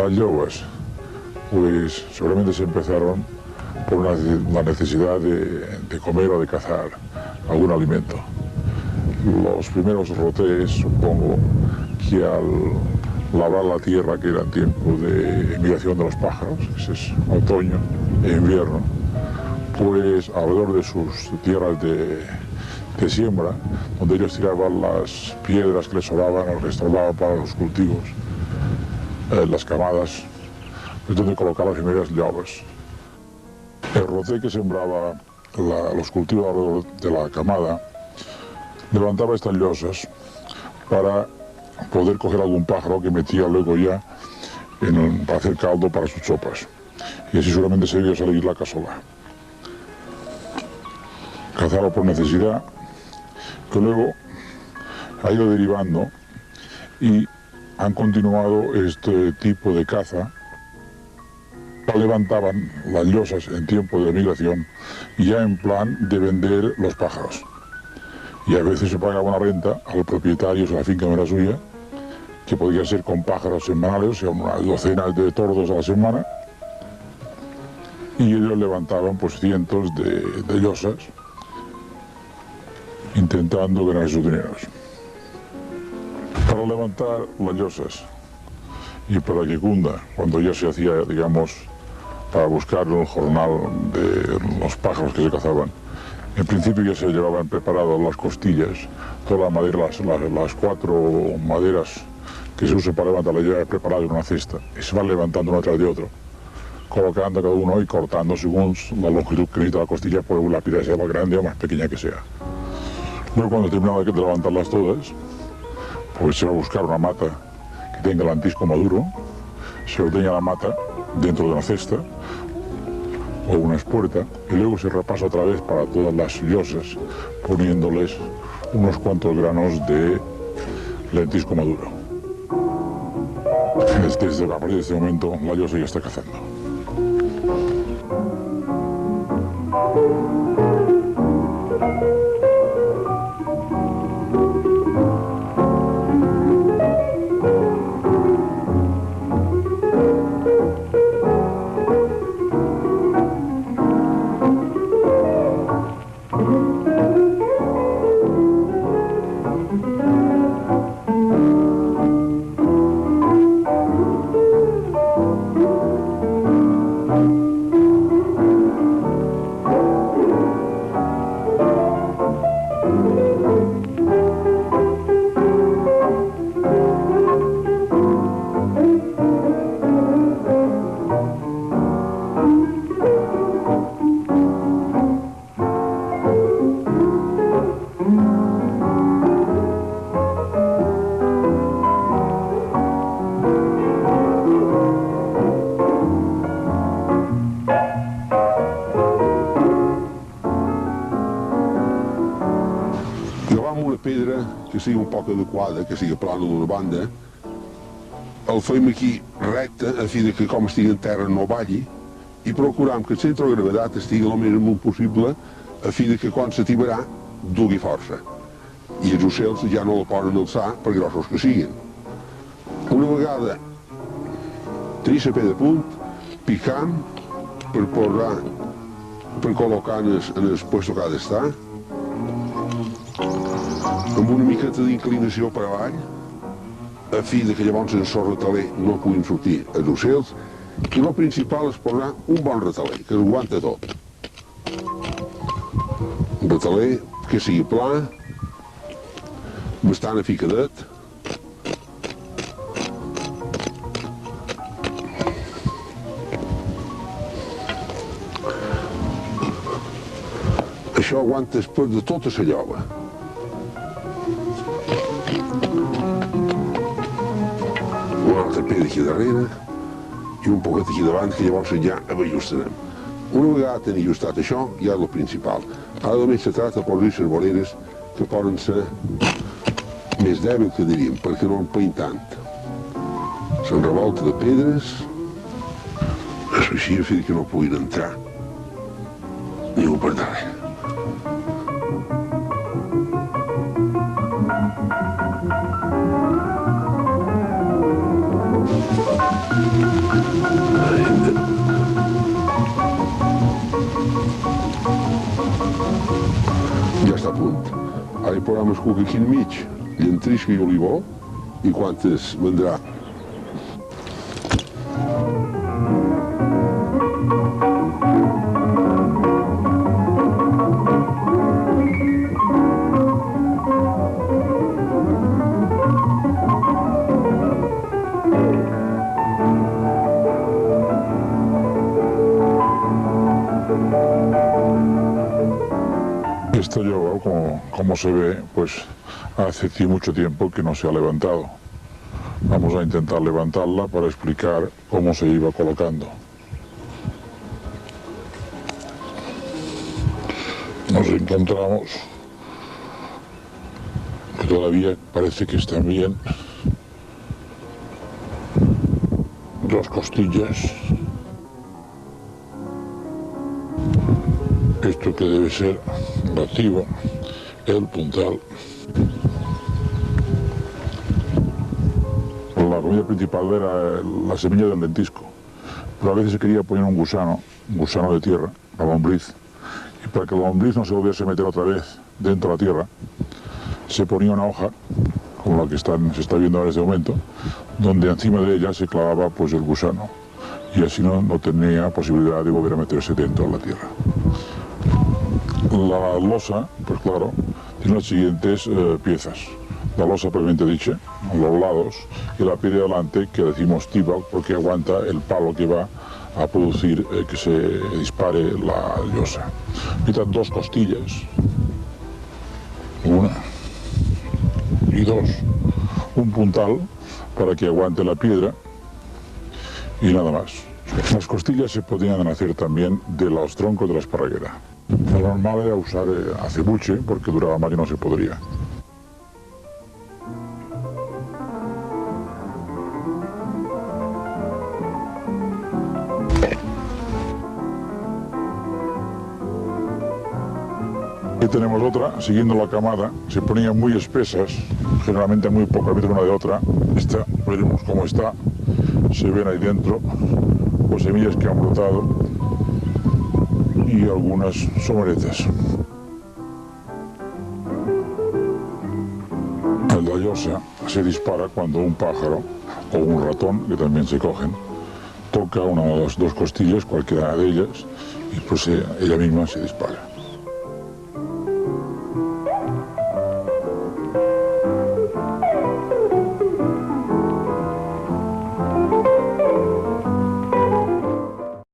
Las llobas, pues seguramente se empezaron por la necesidad de comer o de cazar algún alimento. Los primeros rotés, supongo que al labrar la tierra, que era en tiempo de migración de los pájaros, ese es otoño e invierno, pues alrededor de sus tierras de siembra, donde ellos tiraban las piedras que les sobraban o que estorbaban para los cultivos, las camadas, es donde colocar las primeras llobas. El roté que sembraba los cultivos alrededor de la camada levantaba estas llosas para poder coger algún pájaro que metía luego ya para hacer caldo para sus sopas. Y así solamente se debía salir la casola. Cazarlo por necesidad, que luego ha ido derivando y han continuado este tipo de caza. Levantaban las llosas en tiempo de migración y ya en plan de vender los pájaros. Y a veces se pagaba una renta a los propietarios de la finca no era suya, que podía ser con pájaros semanales, o sea, unas docenas de tordos a la semana, y ellos levantaban pues cientos de llosas intentando ganar sus dineros. Para levantar las llosas y para que cunda, cuando ya se hacía, digamos, para buscar un jornal de los pájaros que se cazaban, en principio ya se llevaban preparadas las costillas, toda la madera, las 4 maderas que se usan para levantar la llave preparada en una cesta, y se van levantando uno tras de otro, colocando cada uno y cortando según la longitud que necesita la costilla, por la piedra sea más grande o más pequeña que sea. Luego, cuando terminaba de levantarlas todas, pues se va a buscar una mata que tenga el antisco maduro, se ordeña la mata dentro de una cesta o una espuerta y luego se repasa otra vez para todas las llosas, poniéndoles unos cuantos granos de lentisco maduro. A partir de este momento la llosa ya está cazando. Que sigui un poc adequada, que sigui plana d'una banda, el fem aquí recte, a fi de que com estigui en terra no balli, i procuram que el centre de gravetat estigui el més amunt possible, a fi de que quan s'atibarà dugui força. I els ocells ja no la poden alçar per grossos que siguin. Una vegada trixa pe de punt, picam per col·locar en el puesto que ha d'estar, amb una miqueta d'inclinació per avall, a fi de que llavors en el retaler no puguin sortir els ocells, i el principal és posar un bon retaler, que ho aguanta tot. Un retaler que sigui pla, bastant aficadet, això aguanta després de tota la lloba. Un altre pet aquí darrere i un poquet aquí davant, que llavors ja ajustarem. Una vegada tenir ajustat això, ja és el principal. Ara només se tracta de posar les voreres que poden ser més dèbils, que diríem, perquè no empeïn tant. S'enrevolta de pedres, així a fi que no puguin entrar ningú per darrere. posem el cuc aquí enmig, llantrisca i olivó, i quan es vendrà. Esta yoga, como se ve, pues hace mucho tiempo que no se ha levantado. Vamos a intentar levantarla para explicar cómo se iba colocando. Nos encontramos que todavía parece que están bien dos costillas. Esto que debe ser la tiba, el puntal. La comida principal era la semilla del lentisco, pero a veces se quería poner un gusano de tierra, la lombriz, y para que la lombriz no se volviese a meter otra vez dentro de la tierra, se ponía una hoja, como la que se está viendo en este momento, donde encima de ella se clavaba pues el gusano, y así no tenía posibilidad de volver a meterse dentro de la tierra. La losa, pues claro, tiene las siguientes piezas. La losa propiamente dicha, los lados, y la piedra de delante, que decimos tibal, porque aguanta el palo que va a producir que se dispare la llosa. Necesitan dos costillas, una y dos, un puntal para que aguante la piedra y nada más. Las costillas se podían hacer también de los troncos de la esparraguera. Lo normal era usar acebuche porque duraba más y no se podría. Aquí tenemos otra, siguiendo la camada, se ponían muy espesas, generalmente muy poca vez una de otra. Esta, veremos cómo está, se ven ahí dentro, pues semillas que han brotado y algunas sombretas. La llosa se dispara cuando un pájaro o un ratón, que también se cogen, toca una de las dos costillas, cualquiera de ellas, y pues ella misma se dispara.